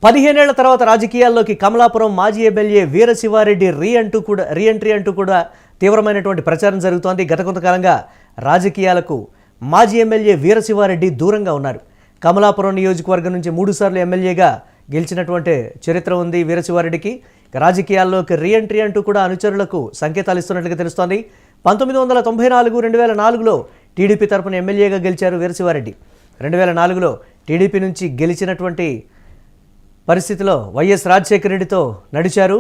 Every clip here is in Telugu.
15 ఏళ్ల తర్వాత రాజకీయాల్లోకి కమలాపురం మాజీ ఎమ్మెల్యే వీరశివారెడ్డి రీఎంట్రీ అంటూ కూడా తీవ్రమైనటువంటి ప్రచారం జరుగుతోంది. గత కొంతకాలంగా రాజకీయాలకు మాజీ ఎమ్మెల్యే వీరశివారెడ్డి దూరంగా ఉన్నారు. కమలాపురం నియోజకవర్గం నుంచి 3 సార్లు ఎమ్మెల్యేగా గెలిచినటువంటి చరిత్ర ఉంది వీరశివారెడ్డికి. రాజకీయాల్లోకి రీఎంట్రీ అంటూ కూడా అనుచరులకు సంకేతాలు ఇస్తున్నట్లుగా తెలుస్తోంది. 1994-2004లో టీడీపీ తరపున ఎమ్మెల్యేగా గెలిచారు వీరశివారెడ్డి. 2004లో టీడీపీ నుంచి గెలిచినటువంటి పరిస్థితిలో వైఎస్ రాజశేఖర రెడ్డితో నడిచారు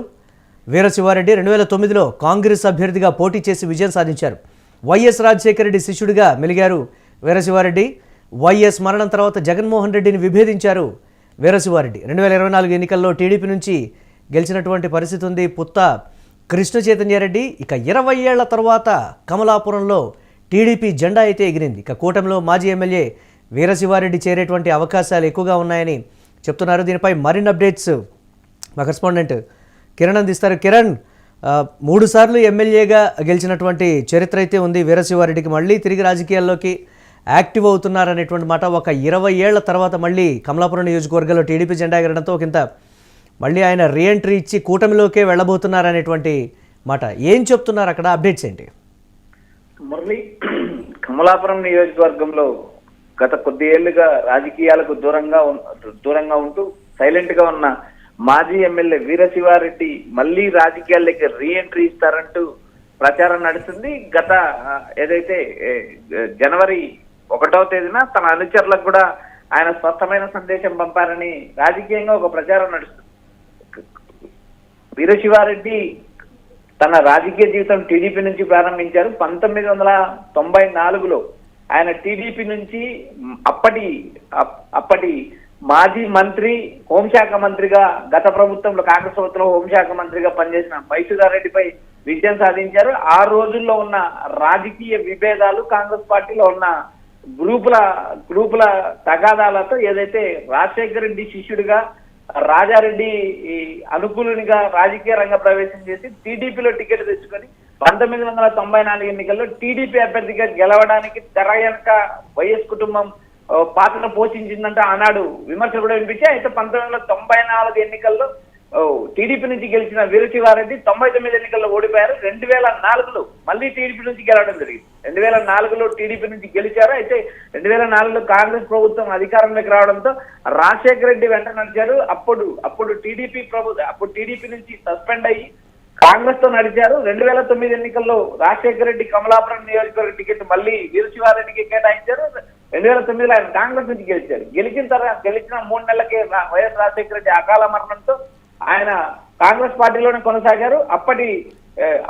వీరశివారెడ్డి. 2009లో కాంగ్రెస్ అభ్యర్థిగా పోటీ చేసి విజయం సాధించారు. వైఎస్ రాజశేఖర రెడ్డి శిష్యుడిగా మెలిగారు వీరశివారెడ్డి. వైఎస్ మరణం తర్వాత జగన్మోహన్ రెడ్డిని విభేదించారు వీరశివారెడ్డి. 2024 ఎన్నికల్లో టీడీపీ నుంచి గెలిచినటువంటి పరిస్థితి ఉంది. పుత్త కృష్ణ చైతన్యారెడ్డి ఇక 20 ఏళ్ల తర్వాత కమలాపురంలో టీడీపీ జెండా అయితే ఎగిరింది. ఇక కూటమిలో మాజీ ఎమ్మెల్యే వీరశివారెడ్డి చేరేటువంటి అవకాశాలు ఎక్కువగా ఉన్నాయని చెప్తున్నారు. దీనిపై మరిన్ని అప్డేట్స్ మా కరెస్పాండెంట్ కిరణ్ అందిస్తారు. కిరణ్, 3 సార్లు ఎమ్మెల్యేగా గెలిచినటువంటి చరిత్ర అయితే ఉంది వీరశివారెడ్డికి. మళ్ళీ తిరిగి రాజకీయాల్లోకి యాక్టివ్ అవుతున్నారనేటువంటి మాట. ఒక 20 ఏళ్ల తర్వాత మళ్ళీ కమలాపురం నియోజకవర్గంలో టీడీపీ జెండా ఎగరడంతో ఒకంత మళ్ళీ ఆయన రీఎంట్రీ ఇచ్చి కూటమిలోకే వెళ్ళబోతున్నారనేటువంటి మాట. ఏం చెప్తున్నారు అక్కడ, అప్డేట్స్ ఏంటి? మురళి, కమలాపురం నియోజకవర్గంలో గత కొద్ది ఏళ్లుగా రాజకీయాలకు దూరంగా ఉంటూ సైలెంట్ గా ఉన్న మాజీ ఎమ్మెల్యే వీరశివారెడ్డి మళ్లీ రాజకీయాల్లోకి రీఎంట్రీ ఇస్తారంటూ ప్రచారం నడుస్తుంది. గత ఏదైతే జనవరి 1వ తేదీన తన అనుచరులకు కూడా ఆయన స్పష్టమైన సందేశం పంపారని రాజకీయంగా ఒక ప్రచారం నడుస్తుంది. వీరశివారెడ్డి తన రాజకీయ జీవితం టీడీపీ నుంచి ప్రారంభించారు. 1994లో ఆయన టీడీపీ నుంచి అప్పటి మాజీ మంత్రి, హోంశాఖ మంత్రిగా, గత ప్రభుత్వంలో కాంగ్రెస్ ప్రభుత్వంలో హోంశాఖ మంత్రిగా పనిచేసిన మైసూరారెడ్డిపై విజయం సాధించారు. ఆ రోజుల్లో ఉన్న రాజకీయ విభేదాలు, కాంగ్రెస్ పార్టీలో ఉన్న గ్రూపుల తగాదాలతో ఏదైతే రాజశేఖర రెడ్డి శిష్యుడిగా, రాజారెడ్డి అనుకూలునిగా రాజకీయ రంగ ప్రవేశం చేసి టీడీపీలో టికెట్ తెచ్చుకొని 1994 ఎన్నికల్లో టీడీపీ అభ్యర్థిగా గెలవడానికి తెర వెనక వైఎస్ కుటుంబం పాత్ర పోషించిందంటే ఆనాడు విమర్శలు కూడా వినిపించాయి. అయితే 1994 ఎన్నికల్లో టీడీపీ నుంచి గెలిచిన వీరశివారెడ్డి 99 ఎన్నికల్లో ఓడిపోయారు. 2004లో మళ్ళీ టీడీపీ నుంచి గెలవడం జరిగింది. 2004లో టీడీపీ నుంచి గెలిచారు. అయితే 2004లో కాంగ్రెస్ ప్రభుత్వం అధికారంలోకి రావడంతో రాజశేఖర రెడ్డి వెంట నడిచారు. అప్పుడు టీడీపీ నుంచి సస్పెండ్ అయ్యి కాంగ్రెస్ తో నడిచారు. 2009 ఎన్నికల్లో రాజశేఖర రెడ్డి కమలాపురం నియోజకవర్గ టికెట్ మళ్ళీ వీరశివారెడ్డికి కేటాయించారు. 2009లో ఆయన కాంగ్రెస్ నుంచి గెలిచారు. గెలిచిన 3 నెలలకే వైఎస్ రాజశేఖర రెడ్డి అకాల మరణంతో ఆయన కాంగ్రెస్ పార్టీలోనే కొనసాగారు.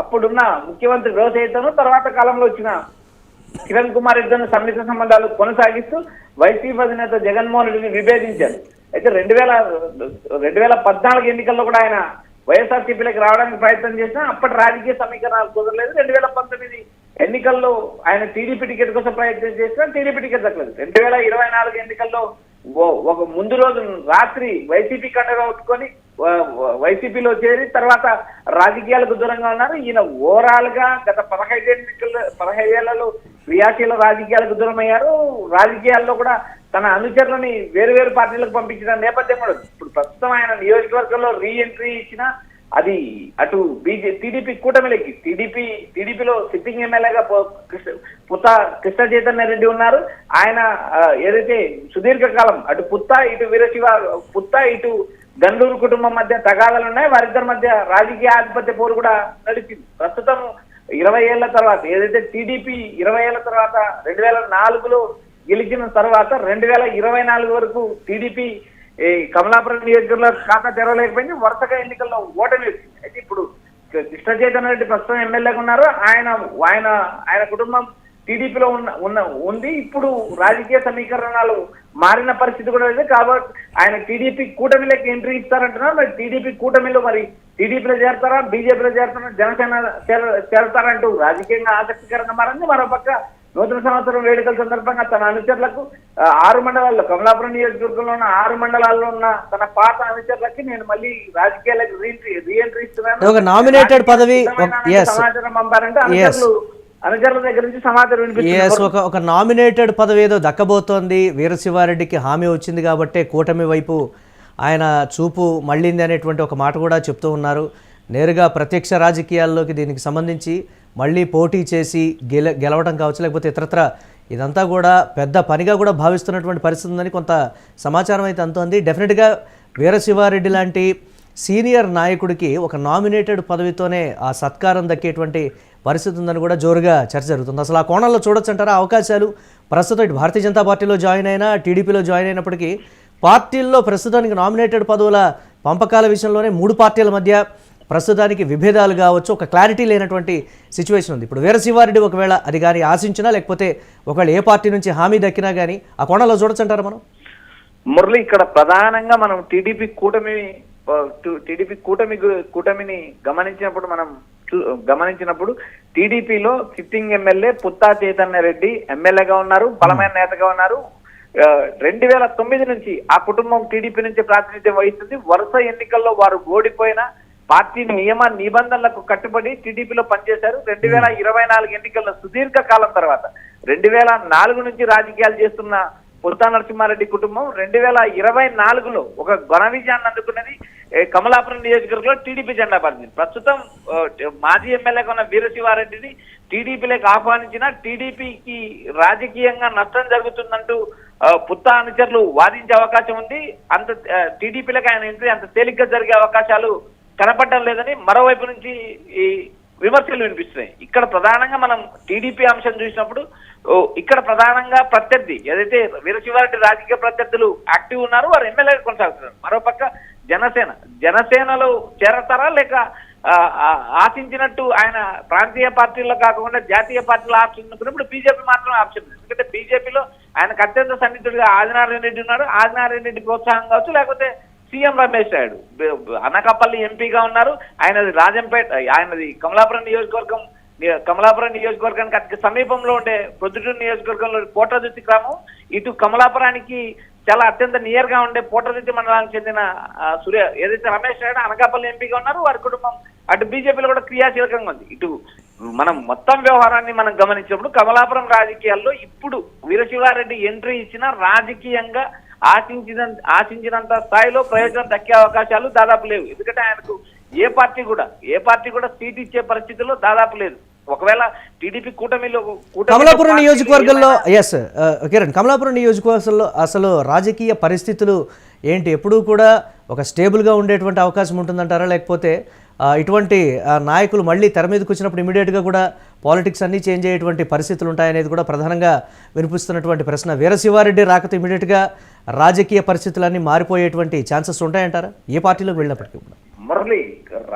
అప్పుడున్న ముఖ్యమంత్రి రోసయ్యతోనూ తర్వాత కాలంలో వచ్చిన కిరణ్ కుమార్ రెడ్డితో సన్నిహిత సంబంధాలు కొనసాగిస్తూ వైసీపీ అధినేత జగన్మోహన్ రెడ్డిని విభేదించారు. అయితే 2014 ఎన్నికల్లో కూడా ఆయన వైఎస్ఆర్సీపీలోకి రావడానికి ప్రయత్నం చేసినా అప్పటి రాజకీయ సమీకరణాలు కుదరలేదు. 2019 ఎన్నికల్లో ఆయన టీడీపీ టికెట్ కోసం ప్రయత్నం చేసినా టీడీపీ టికెట్ దక్కలేదు. 2024 ఎన్నికల్లో ఒక ముందు రోజు రాత్రి వైసీపీ కండగా ఒట్టుకొని వైసీపీలో చేరి తర్వాత రాజకీయాలకు దూరంగా ఉన్నారు. ఈయన ఓవరాల్ గా గత 15 ఏళ్లలో క్రియాశీల రాజకీయాలకు దూరం అయ్యారు. రాజకీయాల్లో కూడా తన అనుచరులని వేరు పార్టీలకు పంపించిన నేపథ్యం కూడా ఇప్పుడు ప్రస్తుతం ఆయన నియోజకవర్గంలో రీఎంట్రీ ఇచ్చిన అది అటు టీడీపీ కూటమిలోకి టీడీపీలో సిట్టింగ్ ఎమ్మెల్యేగా పుత్త కృష్ణ చైతన్యారెడ్డి ఉన్నారు. ఆయన ఏదైతే సుదీర్ఘకాలం అటు పుత్త ఇటు గండూరు కుటుంబం మధ్య తగాదాలు ఉన్నాయి. వారిద్దరి మధ్య రాజకీయ ఆధిపత్య పోరు కూడా నడిచింది. ప్రస్తుతం 20 ఏళ్ల తర్వాత ఏదైతే టీడీపీ 20 ఏళ్ల తర్వాత 2004లో గెలిచిన తర్వాత 2024 వరకు టీడీపీ కమలాపురం నియోజకవర్గంలో ఖాతా తెరవలేకపోయింది. వరుసగా ఎన్నికల్లో ఓటమి వచ్చింది. అయితే ఇప్పుడు కృష్ణ చైతన్య రెడ్డి ప్రస్తుతం ఎమ్మెల్యేగా ఉన్నారు. ఆయన కుటుంబం టీడీపీలో ఉంది. ఇప్పుడు రాజకీయ సమీకరణాలు మారిన పరిస్థితి కూడా లేదు. కాబట్టి ఆయన టీడీపీ కూటమిలోకి ఎంట్రీ ఇస్తారంటున్నారు. మరి టీడీపీ కూటమిలో టీడీపీలో చేరతారా, బీజేపీలో చేరతారా, జనసేన చేరతారంటూ రాజకీయంగా ఆసక్తికరంగా మారింది. మరోపక్క నూతన సంవత్సరం వేడుకల సందర్భంగా తన అనుచరులకు 6 మండలాల్లో కమలాపురం నియోజకవర్గంలో ఉన్న 6 మండలాల్లో ఉన్న తన పాత అనుచరులకి నేను మళ్ళీ రాజకీయాలకు రీఎంట్రీ ఇస్తున్నాను, ఒక నామినేటెడ్ పదవి సమాచారం పంపారంటే అనుచరుల దగ్గర నుంచి సమాచారం వినిపిస్తుంది. ఒక నామినేటెడ్ పదవి ఏదో దక్కబోతోంది. వీరశివారెడ్డికి హామీ వచ్చింది కాబట్టి కూటమి వైపు ఆయన చూపు మళ్ళింది అనేటువంటి ఒక మాట కూడా చెప్తూ ఉన్నారు. నేరుగా ప్రత్యక్ష రాజకీయాల్లోకి దీనికి సంబంధించి మళ్ళీ పోటీ చేసి గెలవడం కావచ్చు, లేకపోతే ఇతరత్ర ఇదంతా కూడా పెద్ద పనిగా కూడా భావిస్తున్నటువంటి పరిస్థితి ఉందని కొంత సమాచారం అయితే అందుతోంది. డెఫినెట్గా వీరశివారెడ్డి లాంటి సీనియర్ నాయకుడికి ఒక నామినేటెడ్ పదవితోనే ఆ సత్కారం దక్కేటువంటి పరిస్థితి ఉందని కూడా జోరుగా చర్చ జరుగుతుంది. అసలు ఆ కోణంలో చూడొచ్చు అంటారా అవకాశాలు? ప్రస్తుతం ఇటు భారతీయ జనతా పార్టీలో జాయిన్ అయినా, టీడీపీలో జాయిన్ అయినప్పటికీ పార్టీల్లో ప్రస్తుతానికి నామినేటెడ్ పదవుల పంపకాల విషయంలోనే 3 పార్టీల మధ్య ప్రస్తుతానికి విభేదాలు కావచ్చు, ఒక క్లారిటీ లేనటువంటి సిచ్యువేషన్ ఉంది. ఇప్పుడు వీరశివారెడ్డి ఒకవేళ అది కానీ ఆశించినా, లేకపోతే ఒకవేళ ఏ పార్టీ నుంచి హామీ దక్కినా కానీ ఆ కోణంలో చూడొచ్చు అంటారా మనం? మురళి, ఇక్కడ ప్రధానంగా మనం టీడీపీ కూటమిని గమనించినప్పుడు టీడీపీలో సిట్టింగ్ ఎమ్మెల్యే పుత్తా చైతన్య రెడ్డి ఎమ్మెల్యేగా ఉన్నారు, బలమైన నేతగా ఉన్నారు. 2009 నుంచి ఆ కుటుంబం టీడీపీ నుంచి ప్రాతినిధ్యం వహిస్తుంది. వరుస ఎన్నికల్లో వారు ఓడిపోయిన పార్టీ నియమ నిబంధనలకు కట్టుబడి టీడీపీలో పనిచేశారు. 2024 ఎన్నికల్లో సుదీర్ఘ కాలం తర్వాత 2004 నుంచి రాజకీయాలు చేస్తున్న పుత్తా నరసింహారెడ్డి కుటుంబం 2024లో ఒక ఘన విజయాన్ని అందుకున్నది. కమలాపురం నియోజకవర్గంలో టీడీపీ జెండా పారింది. ప్రస్తుతం మాజీ ఎమ్మెల్యేగా ఉన్న వీరశివారెడ్డిని టీడీపీలోకి ఆహ్వానించిన టీడీపీకి రాజకీయంగా నష్టం జరుగుతుందంటూ పుత్తా అనుచరులు వాదించే అవకాశం ఉంది. అంత టీడీపీలోకి ఆయన ఎంట్రీ అంత తేలిగ్గా జరిగే అవకాశాలు కనపడడం లేదని మరోవైపు నుంచి ఈ విమర్శలు వినిపిస్తున్నాయి. ఇక్కడ ప్రధానంగా మనం టీడీపీ అంశం చూసినప్పుడు ఇక్కడ ప్రధానంగా ప్రత్యర్థి ఏదైతే వీరశివారెడ్డి రాజకీయ ప్రత్యర్థులు యాక్టివ్ ఉన్నారు, వారు ఎమ్మెల్యే కొనసాగుతున్నారు. మరోపక్క జనసేనలో చేరతారా, లేక ఆశించినట్టు ఆయన ప్రాంతీయ పార్టీల్లో కాకుండా జాతీయ పార్టీలో ఆప్షన్ ఉన్నప్పుడు బీజేపీ మాత్రమే ఆప్షన్ ఉంది. ఎందుకంటే బీజేపీలో ఆయనకు అత్యంత సన్నిహితుడిగా ఆదినారాయణ రెడ్డి ఉన్నారు. ఆదినారాయణ రెడ్డి ప్రోత్సాహం కావచ్చు, లేకపోతే సీఎం రమేష్ నాయుడు అనకాపల్లి ఎంపీగా ఉన్నారు. ఆయనది రాజంపేట, ఆయనది కమలాపురం నియోజకవర్గానికి అతి సమీపంలో ఉండే ప్రొద్దుటూరు నియోజకవర్గంలో పోటదుర్తి గ్రామం. ఇటు కమలాపురానికి చాలా అత్యంత నియర్ గా ఉండే పోటదుర్తి మండలానికి చెందిన ఏదైతే రమేష్ నాయుడు అనకాపల్లి ఎంపీగా ఉన్నారు, వారి కుటుంబం అటు బీజేపీలో కూడా క్రియాశీలకంగా ఉంది. ఇటు మనం మొత్తం వ్యవహారాన్ని మనం గమనించినప్పుడు కమలాపురం రాజకీయాల్లో ఇప్పుడు వీరశివారెడ్డి ఎంట్రీ ఇచ్చిన రాజకీయంగా ఆశించినంత స్థాయిలో ప్రయోజనం దక్కే అవకాశాలు దాదాపు లేవు. ఎందుకంటే ఆయనకు ఏ పార్టీ కూడా సీట్ ఇచ్చే పరిస్థితుల్లో దాదాపు లేదు. ఒకవేళ టీడీపీ కమలాపురం నియోజకవర్గంలో కిరణ్, కమలాపురం నియోజకవర్గంలో అసలు రాజకీయ పరిస్థితులు ఏంటి? ఎప్పుడూ కూడా ఒక స్టేబుల్గా ఉండేటువంటి అవకాశం ఉంటుందంటారా, లేకపోతే ఇటువంటి నాయకులు మళ్ళీ తెర మీదకి వచ్చినప్పుడు ఇమీడియట్గా కూడా పాలిటిక్స్ అన్నీ చేంజ్ అయ్యేటువంటి పరిస్థితులు ఉంటాయనేది కూడా ప్రధానంగా వినిపిస్తున్నటువంటి ప్రశ్న. వీరశివారెడ్డి రాకతో ఇమీడియట్గా రాజకీయ పరిస్థితులన్నీ మారిపోయేటువంటి ఛాన్సెస్ ఉంటాయంటారా ఏ పార్టీలోకి వెళ్ళినప్పటికీ కూడా? మురళి,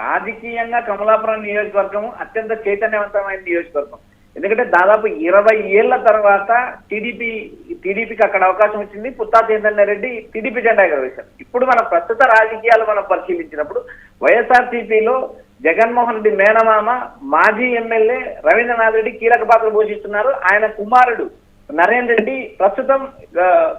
రాజకీయంగా కమలాపురం నియోజకవర్గం అత్యంత చైతన్యవంతమైన నియోజకవర్గం. ఎందుకంటే దాదాపు 20 ఏళ్ల తర్వాత టీడీపీకి అక్కడ అవకాశం వచ్చింది. పుత్తా చైతన్య రెడ్డి టీడీపీ జెండా ఎగరవేశారు. ఇప్పుడు మన ప్రస్తుత రాజకీయాలు మనం పరిశీలించినప్పుడు వైఎస్ఆర్సీపీలో జగన్మోహన్ రెడ్డి మేనమామ మాజీ ఎమ్మెల్యే రవీంద్రనాథ్ రెడ్డి కీలక పాత్ర పోషిస్తున్నారు. ఆయన కుమారుడు నరేంద్ర రెడ్డి ప్రస్తుతం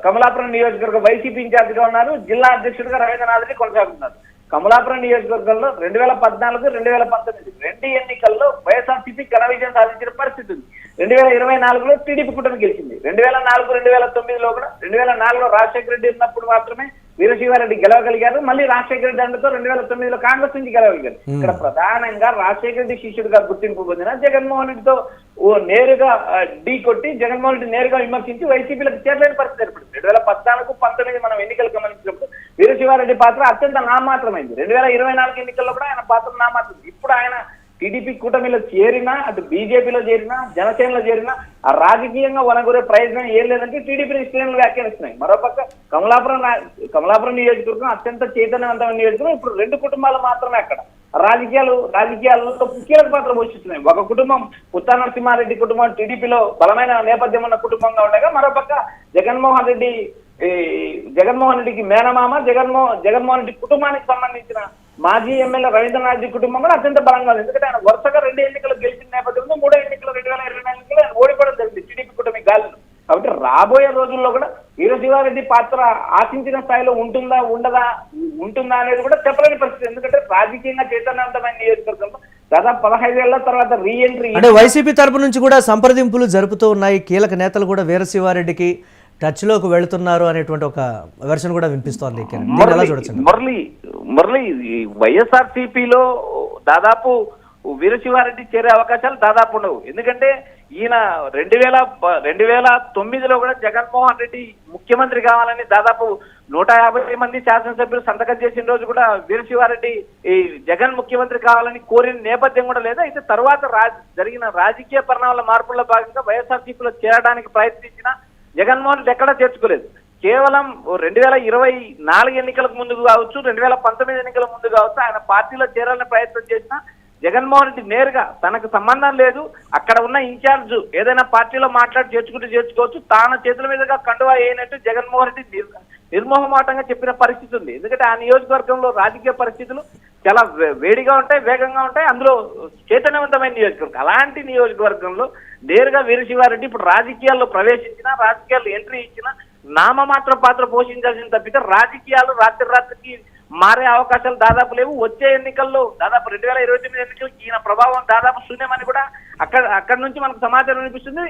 కమలాపురం నియోజకవర్గ వైసీపీ ఇన్ఛార్జిగా ఉన్నారు. జిల్లా అధ్యక్షుడిగా రవీంద్రనాథ్ రెడ్డి కొనసాగుతున్నారు. కమలాపురం నియోజకవర్గంలో 2014, 2019 రెండు ఎన్నికల్లో వైఎస్ఆర్సీపీ ఘన విజయం సాధించిన పరిస్థితి ఉంది. 2024లో టీడీపీ కూటమి గెలిచింది. 2004, 2009లో కూడా 2004లో రాజశేఖర రెడ్డి ఉన్నప్పుడు మాత్రమే వీరశివారెడ్డి గెలవగలిగారు. మళ్ళీ రాజశేఖర రెడ్డి అండతో 2009లో కాంగ్రెస్ నుంచి గెలవగలిగారు. ఇక్కడ ప్రధానంగా రాజశేఖర రెడ్డి శిష్యుడిగా గుర్తింపు పొందిన జగన్మోహన్ రెడ్డితో నేరుగా ఢీ కొట్టి జగన్మోహన్ రెడ్డి నేరుగా విమర్శించి వైసీపీలకు చేరలేని పరిస్థితి ఏర్పడింది. 2014, 2019 మనం ఎన్నికలు గమనించినప్పుడు వీరశివారెడ్డి పాత్ర అత్యంత నామాత్రమైంది. 2024 ఎన్నికల్లో కూడా ఆయన పాత్ర నామాత్రం. ఇప్పుడు ఆయన టీడీపీ కూటమిలో చేరినా, అటు బీజేపీలో చేరినా, జనసేనలో చేరినా ఆ రాజకీయంగా వనగొరే ప్రయోజనం ఏం లేదంటే టీడీపీని శ్రేణులు వ్యాఖ్యానిస్తున్నాయి. మరోపక్క కమలాపురం నియోజకవర్గం అత్యంత చైతన్యవంతమైన నియోజకవర్గం. ఇప్పుడు 2 కుటుంబాలు మాత్రమే అక్కడ రాజకీయాల్లో కీలక పాత్ర పోషిస్తున్నాయి. ఒక కుటుంబం పుత్తా నరసింహారెడ్డి కుటుంబం టీడీపీలో బలమైన నేపథ్యం ఉన్న కుటుంబంగా ఉండగా, మరోపక్క జగన్మోహన్ రెడ్డికి మేనమామ జగన్మోహన్ రెడ్డి కుటుంబానికి సంబంధించిన మాజీ ఎమ్మెల్యే రవీంద్రనాథ్ రెడ్డి కుటుంబం కూడా అత్యంత బలంగా ఉంది. ఎందుకంటే ఆయన వరుసగా 2 ఎన్నికలు గెలిచిన నేపథ్యంలో 3వ ఎన్నికలు 2024 ఎన్నికలు ఆయన ఓడిపోవడం జరిగింది టీడీపీ కూటమి గాలిలో. కాబట్టి రాబోయే రోజుల్లో కూడా వీరశివారెడ్డి పాత్ర ఆశించిన స్థాయిలో ఉంటుందా అనేది కూడా చెప్పలేని పరిస్థితి. ఎందుకంటే రాజకీయంగా చైతన్యవంతమైన నియోజకవర్గంలో దాదాపు 15 ఏళ్ల తర్వాత రీఎంట్రీ అంటే వైసీపీ తరపు నుంచి కూడా సంప్రదింపులు జరుపుతూ ఉన్నాయి. కీలక నేతలు కూడా వీరశివారెడ్డికి టచ్లోకి వెళుతున్నారు అనేటువంటి ఒక వెర్షన్ కూడా వినిపిస్తోంది కిరణ్. దీన్ని ఎలా చూడొచ్చు? మురళి వైఎస్ఆర్సీపీలో దాదాపు వీరశివారెడ్డి చేరే అవకాశాలు దాదాపు ఉండవు. ఎందుకంటే ఈయన 2009లో కూడా జగన్మోహన్ రెడ్డి ముఖ్యమంత్రి కావాలని దాదాపు 150 మంది శాసనసభ్యులు సంతకం చేసిన రోజు కూడా వీరశివారెడ్డి ఈ జగన్ ముఖ్యమంత్రి కావాలని కోరిన నేపథ్యం కూడా లేదు. అయితే తర్వాత జరిగిన రాజకీయ పరిణామాల మార్పుల్లో భాగంగా వైఎస్ఆర్సీపీలో చేరడానికి ప్రయత్నించిన జగన్మోహన్ రెడ్డి ఎక్కడా చేర్చుకోలేదు. కేవలం 2024 ఎన్నికలకు ముందు కావచ్చు, 2019 ఎన్నికల ముందు కావచ్చు, ఆయన పార్టీలో చేరాలని ప్రయత్నం చేసిన జగన్మోహన్ రెడ్డి నేరుగా తనకు సంబంధం లేదు, అక్కడ ఉన్న ఇన్ఛార్జ్ ఏదైనా పార్టీలో మాట్లాడి చేర్చుకోవచ్చు, తాను చేతుల మీదుగా కండువా వేయనట్టు జగన్మోహన్ రెడ్డి నిర్మోహమాటంగా చెప్పిన పరిస్థితి ఉంది. ఎందుకంటే ఆ నియోజకవర్గంలో రాజకీయ పరిస్థితులు చాలా వేడిగా ఉంటాయి, వేగంగా ఉంటాయి, అందులో చైతన్యవంతమైన నియోజకవర్గం. అలాంటి నియోజకవర్గంలో నేరుగా వీరశివారెడ్డి ఇప్పుడు రాజకీయాల్లో ప్రవేశించినా, రాజకీయాల్లో ఎంట్రీ ఇచ్చినా నామమాత్ర పాత్ర పోషించాల్సిన తప్పితే రాజకీయాలు రాత్రికి మారే అవకాశాలు దాదాపు లేవు. వచ్చే ఎన్నికల్లో దాదాపు 2029 ఎన్నికలు ఈయన ప్రభావం దాదాపు శూన్యమని కూడా అక్కడ నుంచి మనకు సమాచారం వినిపిస్తుంది.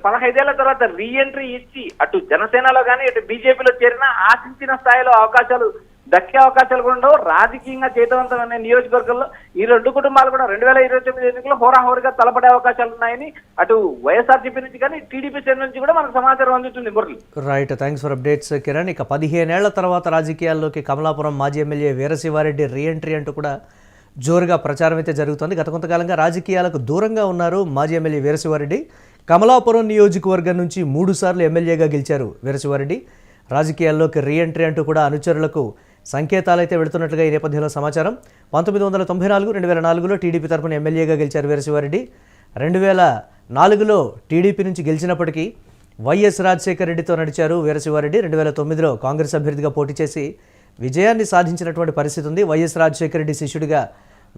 15 ఏళ్ల తర్వాత రీఎంట్రీ ఇచ్చి అటు జనసేనలో కానీ ఇటు బీజేపీలో చేరినా ఆశించిన స్థాయిలో అవకాశాలు దక్కే అవకాశాలు కూడా ఉండవు. రాజకీయంగా చేతవంతమైన నియోజకవర్గంలో ఈ రెండు కుటుంబాలు కూడా 2029 ఎన్నికల్లో హోరాహోరీగా తలపడే అవకాశాలు ఉన్నాయని అటు వైఎస్ఆర్సీపీ నుంచి కానీ టీడీపీ శ్రేణి నుంచి కూడా మనకు సమాచారం అందుతుంది. Murali, right, thanks for updates Kiran. ఇక 15 ఏళ్ల తర్వాత రాజకీయాల్లోకి కమలాపురం మాజీ ఎమ్మెల్యే వీరశివారెడ్డి రీఎంట్రీ అంటూ కూడా జోరుగా ప్రచారం అయితే జరుగుతుంది. గత కొంతకాలంగా రాజకీయాలకు దూరంగా ఉన్నారు మాజీ ఎమ్మెల్యే వీరశివారెడ్డి. కమలాపురం నియోజకవర్గం నుంచి 3 సార్లు ఎమ్మెల్యేగా గెలిచారు వీరశివారెడ్డి. రాజకీయాల్లోకి రీఎంట్రీ అంటూ కూడా అనుచరులకు సంకేతాలైతే వెళుతున్నట్లుగా ఈ నేపథ్యంలో సమాచారం. 1994, 2004లో టీడీపీ తరఫున ఎమ్మెల్యేగా గెలిచారు వీరశివారెడ్డి. 2004లో టీడీపీ నుంచి గెలిచినప్పటికీ వైఎస్ రాజశేఖర రెడ్డితో నడిచారు వీరశివారెడ్డి. 2009లో కాంగ్రెస్ అభ్యర్థిగా పోటీ చేసి విజయాన్ని సాధించినటువంటి పరిస్థితి ఉంది. వైఎస్ రాజశేఖర రెడ్డి శిష్యుడిగా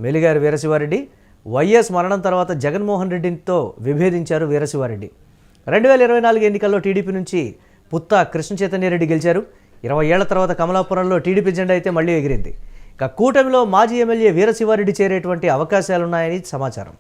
మెలిగారు వీరశివారెడ్డి. వైఎస్ మరణం తర్వాత జగన్మోహన్ రెడ్డితో విభేదించారు వీరశివారెడ్డి. 2024 ఎన్నికల్లో టీడీపీ నుంచి పుత్తా కృష్ణ చైతన్యరెడ్డి గెలిచారు. 20 ఏళ్ల తర్వాత కమలాపురంలో టీడీపీ జెండా అయితే మళ్లీ ఎగిరింది. ఇక కూటమిలో మాజీ ఎమ్మెల్యే వీరశివారెడ్డి చేరేటువంటి అవకాశాలున్నాయని సమాచారం.